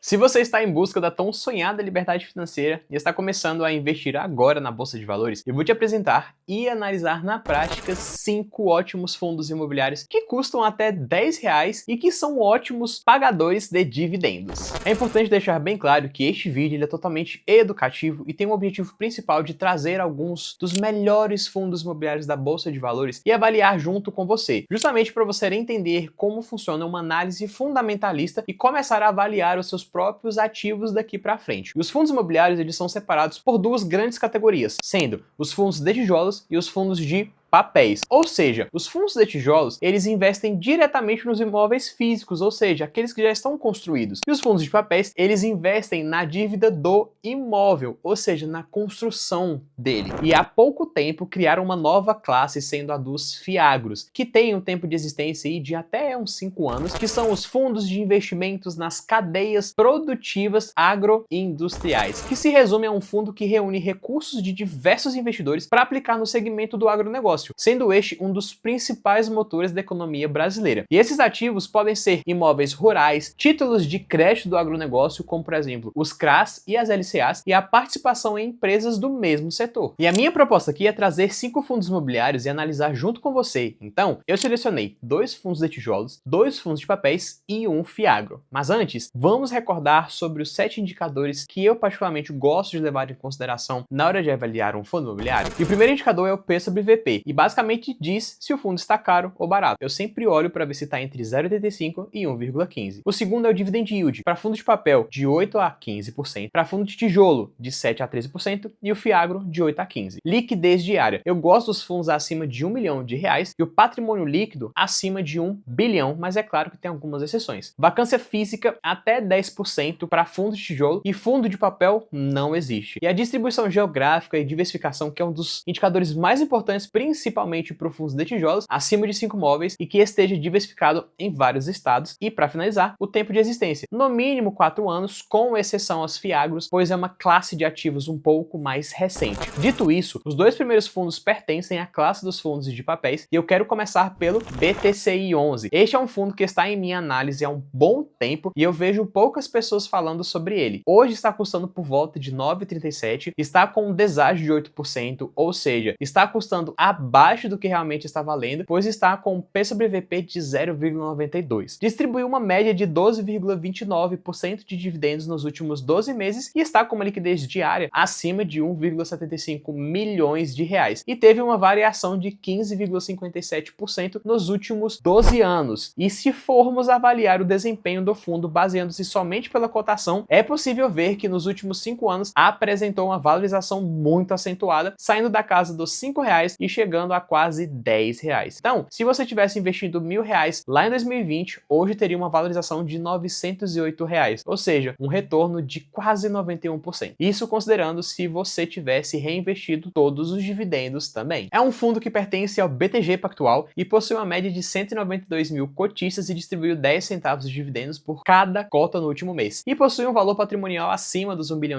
Se você está em busca da tão sonhada liberdade financeira e está começando a investir agora na Bolsa de Valores, eu vou te apresentar e analisar na prática 5 ótimos fundos imobiliários que custam até R$ 10 e que são ótimos pagadores de dividendos. É importante deixar bem claro que este vídeo ele é totalmente educativo e tem o objetivo principal de trazer alguns dos melhores fundos imobiliários da Bolsa de Valores e avaliar junto com você, justamente para você entender como funciona uma análise fundamentalista e começar a avaliar os seus próprios ativos daqui para frente. E os fundos imobiliários eles são separados por duas grandes categorias, sendo os fundos de tijolos e os fundos de papéis. Ou seja, os fundos de tijolos, eles investem diretamente nos imóveis físicos, ou seja, aqueles que já estão construídos. E os fundos de papéis, eles investem na dívida do imóvel, ou seja, na construção dele. E há pouco tempo criaram uma nova classe, sendo a dos fiagros, que tem um tempo de existência aí de até uns 5 anos, que são os fundos de investimentos nas cadeias produtivas agroindustriais, que se resume a um fundo que reúne recursos de diversos investidores para aplicar no segmento do agronegócio, sendo este um dos principais motores da economia brasileira. E esses ativos podem ser imóveis rurais, títulos de crédito do agronegócio, como por exemplo os CRAs e as LCAs, e a participação em empresas do mesmo setor. E a minha proposta aqui é trazer 5 fundos imobiliários e analisar junto com você. Então, eu selecionei 2 fundos de tijolos, 2 fundos de papéis e um fiagro. Mas antes, vamos recordar sobre os 7 indicadores que eu particularmente gosto de levar em consideração na hora de avaliar um fundo imobiliário. E o primeiro indicador é o P sobre VP, e basicamente diz se o fundo está caro ou barato. Eu sempre olho para ver se está entre 0,85 e 1,15. O segundo é o Dividend Yield, para fundo de papel de 8 a 15%, para fundo de tijolo de 7 a 13% e o fiagro de 8 a 15%. Liquidez diária. Eu gosto dos fundos acima de R$ 1 milhão e o patrimônio líquido acima de 1 bilhão, mas é claro que tem algumas exceções. Vacância física até 10% para fundo de tijolo e fundo de papel não existe. E a distribuição geográfica e diversificação, que é um dos indicadores mais importantes, principalmente para fundos de tijolos, acima de 5 móveis e que esteja diversificado em vários estados. E para finalizar, o tempo de existência, no mínimo 4 anos, com exceção aos fiagros, pois é uma classe de ativos um pouco mais recente. Dito isso, os 2 primeiros fundos pertencem à classe dos fundos de papéis e eu quero começar pelo BTCI11. Este é um fundo que está em minha análise há um bom tempo e eu vejo poucas pessoas falando sobre ele. Hoje está custando por volta de 9,37, está com um deságio de 8%, ou seja, está custando abaixo do que realmente está valendo, pois está com um P sobre VP de 0,92. Distribuiu uma média de 12,29% de dividendos nos últimos 12 meses e está com uma liquidez diária acima de 1,75 milhões de reais. E teve uma variação de 15,57% nos últimos 12 anos. E se formos avaliar o desempenho do fundo baseando-se somente pela cotação, é possível ver que nos últimos 5 anos apresentou uma valorização muito acentuada, saindo da casa dos R$ 5 e chegando a quase R$ 10. Então, se você tivesse investido R$ 1.000 lá em 2020, hoje teria uma valorização de R$ 908, ou seja, um retorno de quase 91%. Isso considerando se você tivesse reinvestido todos os dividendos também. É um fundo que pertence ao BTG Pactual e possui uma média de 192 mil cotistas e distribuiu 10 centavos de dividendos por cada cota no último mês. E possui um valor patrimonial acima dos R$ 1 bilhão,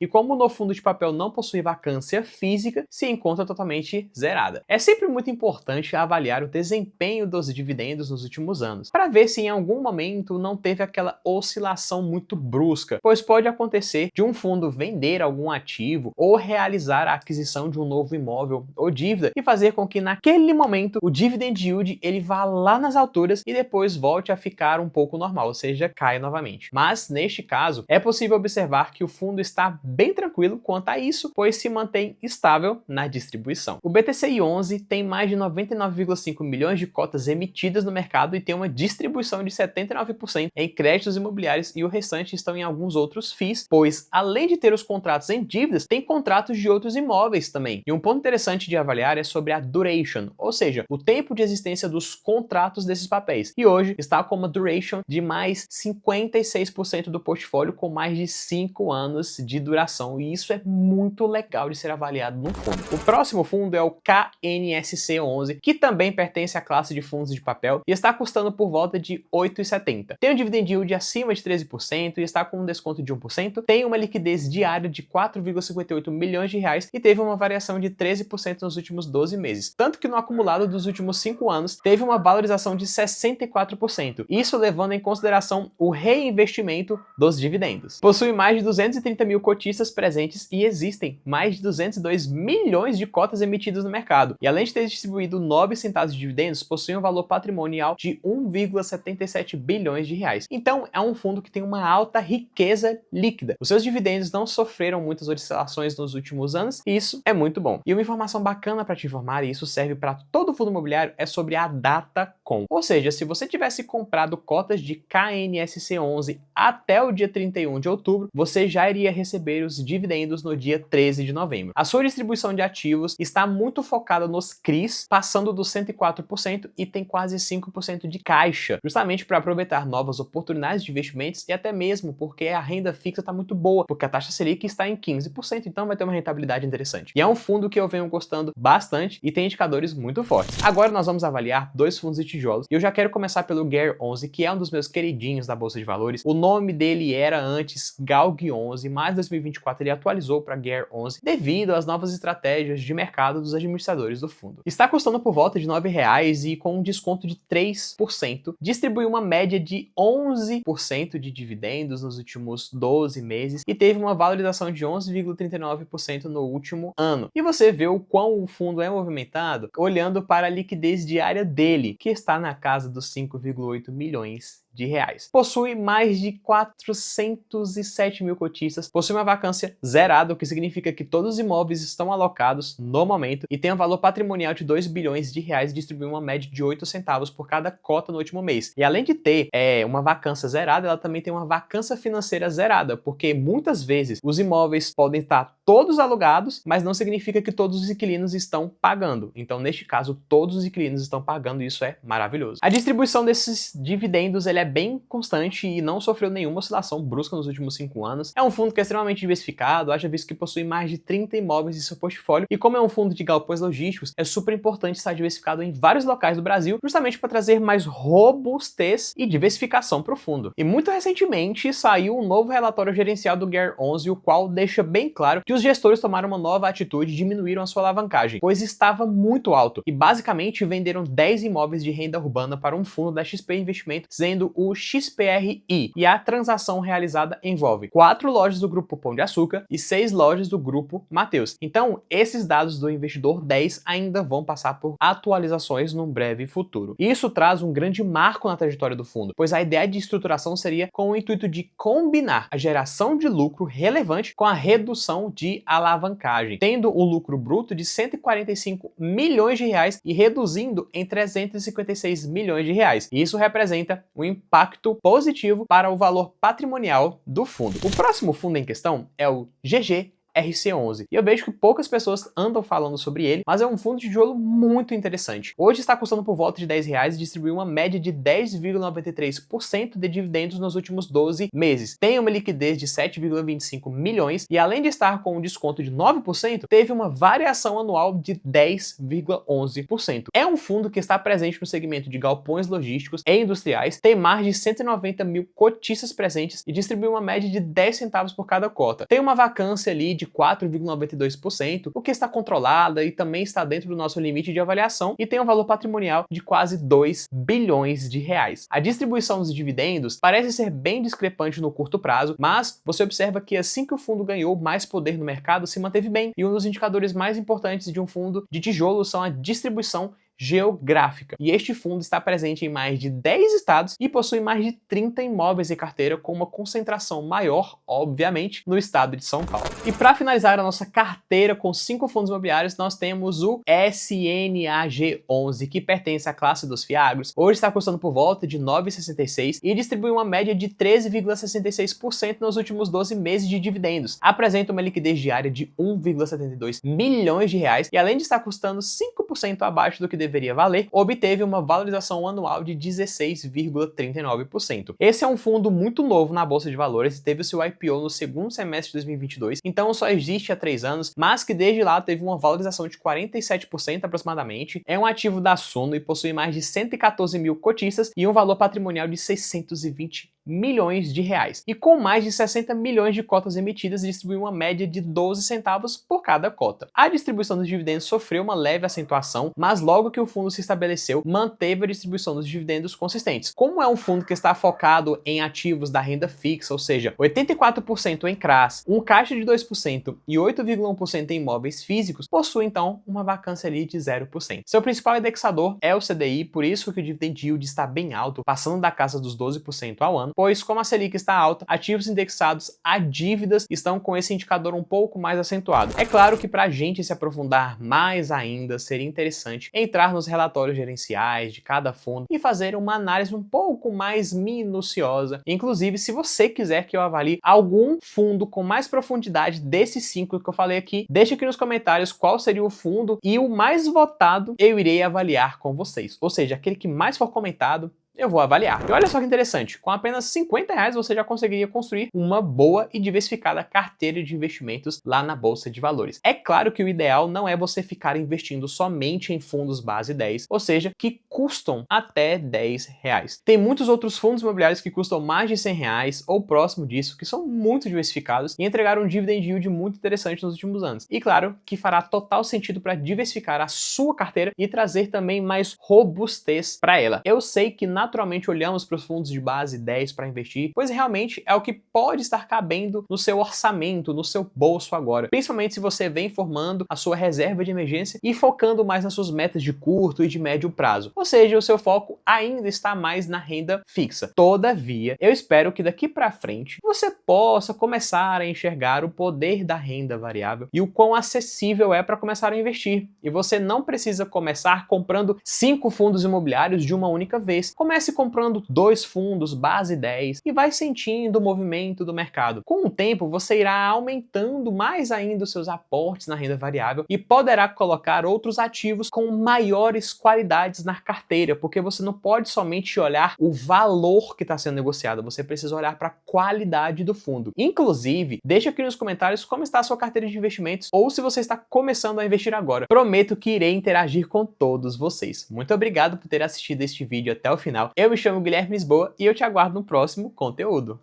e como no fundo de papel não possui vacância física, se encontra totalmente zerada. É sempre muito importante avaliar o desempenho dos dividendos nos últimos anos, para ver se em algum momento não teve aquela oscilação muito brusca, pois pode acontecer de um fundo vender algum ativo ou realizar a aquisição de um novo imóvel ou dívida e fazer com que naquele momento o dividend yield ele vá lá nas alturas e depois volte a ficar um pouco normal, ou seja, caia novamente. Mas neste caso é possível observar que o fundo está bem tranquilo quanto a isso, pois se mantém estável na distribuição. O BTCI11 tem mais de 99,5 milhões de cotas emitidas no mercado e tem uma distribuição de 79% em créditos imobiliários e o restante estão em alguns outros FIIs, pois além de ter os contratos em dívidas, tem contratos de outros imóveis também. E um ponto interessante de avaliar é sobre a duration, ou seja, o tempo de existência dos contratos desses papéis. E hoje está com uma duration de mais 56% do portfólio com mais de 5 anos de duração, e isso é muito legal de ser avaliado no fundo. O próximo fundo é o KNSC11, que também pertence à classe de fundos de papel e está custando por volta de R$ 8,70. Tem um dividend yield acima de 13% e está com um desconto de 1%, tem uma uma liquidez diária de 4,58 milhões de reais e teve uma variação de 13% nos últimos 12 meses. Tanto que no acumulado dos últimos 5 anos teve uma valorização de 64%, isso levando em consideração o reinvestimento dos dividendos. Possui mais de 230 mil cotistas presentes e existem mais de 202 milhões de cotas emitidas no mercado. E além de ter distribuído 9 centavos de dividendos, possui um valor patrimonial de 1,77 bilhões de reais. Então é um fundo que tem uma alta riqueza líquida. Os seus dividendos não sofreram muitas oscilações nos últimos anos e isso é muito bom. E uma informação bacana para te informar, e isso serve para todo fundo imobiliário, é sobre a data com. Ou seja, se você tivesse comprado cotas de KNSC11 até o dia 31 de outubro, você já iria receber os dividendos no dia 13 de novembro. A sua distribuição de ativos está muito focada nos CRIs, passando dos 104% e tem quase 5% de caixa, justamente para aproveitar novas oportunidades de investimentos e até mesmo porque a renda fixa está muito boa, porque a taxa Selic está em 15%, então vai ter uma rentabilidade interessante. E é um fundo que eu venho gostando bastante e tem indicadores muito fortes. Agora nós vamos avaliar dois fundos de tijolos e eu já quero começar pelo GER11, que é um dos meus queridinhos da Bolsa de Valores. O nome dele era antes GALG11, mas em 2024 ele atualizou para GER11 devido às novas estratégias de mercado dos administradores do fundo. Está custando por volta de R$ 9,00 e com um desconto de 3%, distribuiu uma média de 11% de dividendos nos últimos 12 meses e teve uma valorização de 11,39% no último ano. E você vê o quão o fundo é movimentado olhando para a liquidez diária dele, que está na casa dos 5,8 milhões de reais. Possui mais de 407 mil cotistas, possui uma vacância zerada, o que significa que todos os imóveis estão alocados no momento e tem um valor patrimonial de 2 bilhões de reais e distribui uma média de 8 centavos por cada cota no último mês. E além de ter uma vacância zerada, ela também tem uma vacância financeira zerada, porque muitas vezes os imóveis podem estar todos alugados, mas não significa que todos os inquilinos estão pagando. Então, neste caso, todos os inquilinos estão pagando e isso é maravilhoso. A distribuição desses dividendos é bem constante e não sofreu nenhuma oscilação brusca nos últimos 5 anos. É um fundo que é extremamente diversificado, haja visto que possui mais de 30 imóveis em seu portfólio e como é um fundo de galpões logísticos, é super importante estar diversificado em vários locais do Brasil, justamente para trazer mais robustez e diversificação para o fundo. E muito recentemente saiu um novo relatório gerencial do GER11, o qual deixa bem claro que os gestores tomaram uma nova atitude e diminuíram a sua alavancagem, pois estava muito alto e basicamente venderam 10 imóveis de renda urbana para um fundo da XP Investimento, sendo o XPRI, e a transação realizada envolve 4 lojas do Grupo Pão de Açúcar e 6 lojas do Grupo Mateus. Então, esses dados do investidor 10 ainda vão passar por atualizações num breve futuro. E isso traz um grande marco na trajetória do fundo, pois a ideia de estruturação seria com o intuito de combinar a geração de lucro relevante com a redução de alavancagem, tendo um lucro bruto de 145 milhões de reais e reduzindo em 356 milhões de reais. E isso representa um impacto positivo para o valor patrimonial do fundo. O próximo fundo em questão é o GGRC11. E eu vejo que poucas pessoas andam falando sobre ele, mas é um fundo de tijolo muito interessante. Hoje está custando por volta de R$10 e distribuiu uma média de 10,93% de dividendos nos últimos 12 meses. Tem uma liquidez de 7,25 milhões e além de estar com um desconto de 9%, teve uma variação anual de 10,11%. É um fundo que está presente no segmento de galpões logísticos e industriais, tem mais de 190 mil cotistas presentes e distribui uma média de 10 centavos por cada cota. Tem uma vacância ali de 4,92%, o que está controlada e também está dentro do nosso limite de avaliação e tem um valor patrimonial de quase 2 bilhões de reais. A distribuição dos dividendos parece ser bem discrepante no curto prazo, mas você observa que assim que o fundo ganhou mais poder no mercado, se manteve bem, e um dos indicadores mais importantes de um fundo de tijolo são a distribuição geográfica. E este fundo está presente em mais de 10 estados e possui mais de 30 imóveis em carteira, com uma concentração maior, obviamente, no estado de São Paulo. E para finalizar a nossa carteira com 5 fundos imobiliários, nós temos o SNAG11, que pertence à classe dos fiagros. Hoje está custando por volta de R$ 9,66 e distribui uma média de 13,66% nos últimos 12 meses de dividendos. Apresenta uma liquidez diária de 1,72 milhões de reais e além de estar custando 5% abaixo do que deveria valer, obteve uma valorização anual de 16,39%. Esse é um fundo muito novo na Bolsa de Valores e teve o seu IPO no segundo semestre de 2022, então só existe há 3 anos, mas que desde lá teve uma valorização de 47% aproximadamente. É um ativo da Suno e possui mais de 114 mil cotistas e um valor patrimonial de 620 milhões de reais. E com mais de 60 milhões de cotas emitidas, distribuiu uma média de 12 centavos por cada cota. A distribuição dos dividendos sofreu uma leve acentuação, mas logo que o fundo se estabeleceu, manteve a distribuição dos dividendos consistentes. Como é um fundo que está focado em ativos da renda fixa, ou seja, 84% em CRAs, um caixa de 2% e 8,1% em imóveis físicos, possui então uma vacância ali de 0%. Seu principal indexador é o CDI, por isso que o dividend yield está bem alto, passando da casa dos 12% ao ano, pois como a Selic está alta, ativos indexados a dívidas estão com esse indicador um pouco mais acentuado. É claro que para a gente se aprofundar mais ainda, seria interessante entrar nos relatórios gerenciais de cada fundo e fazer uma análise um pouco mais minuciosa. Inclusive, se você quiser que eu avalie algum fundo com mais profundidade desses 5 que eu falei aqui, deixe aqui nos comentários qual seria o fundo e o mais votado eu irei avaliar com vocês. Ou seja, aquele que mais for comentado, eu vou avaliar. E olha só que interessante, com apenas R$ 50 você já conseguiria construir uma boa e diversificada carteira de investimentos lá na Bolsa de Valores. É claro que o ideal não é você ficar investindo somente em fundos base 10, ou seja, que custam até R$ 10. Tem muitos outros fundos imobiliários que custam mais de R$ 100 ou próximo disso, que são muito diversificados e entregaram um dividend yield muito interessante nos últimos anos. E claro que fará total sentido para diversificar a sua carteira e trazer também mais robustez para ela. Eu sei que naturalmente olhamos para os fundos de base 10 para investir, pois realmente é o que pode estar cabendo no seu orçamento, no seu bolso agora, principalmente se você vem formando a sua reserva de emergência e focando mais nas suas metas de curto e de médio prazo, ou seja, o seu foco ainda está mais na renda fixa. Todavia, eu espero que daqui para frente você possa começar a enxergar o poder da renda variável e o quão acessível é para começar a investir. E você não precisa começar comprando 5 fundos imobiliários de uma única vez. Comece comprando 2 fundos base 10 e vai sentindo o movimento do mercado. Com o tempo, você irá aumentando mais ainda os seus aportes na renda variável e poderá colocar outros ativos com maiores qualidades na carteira, porque você não pode somente olhar o valor que está sendo negociado, você precisa olhar para a qualidade do fundo. Inclusive, deixa aqui nos comentários como está a sua carteira de investimentos ou se você está começando a investir agora. Prometo que irei interagir com todos vocês. Muito obrigado por ter assistido este vídeo até o final. Eu me chamo Guilherme Lisboa e eu te aguardo no próximo conteúdo.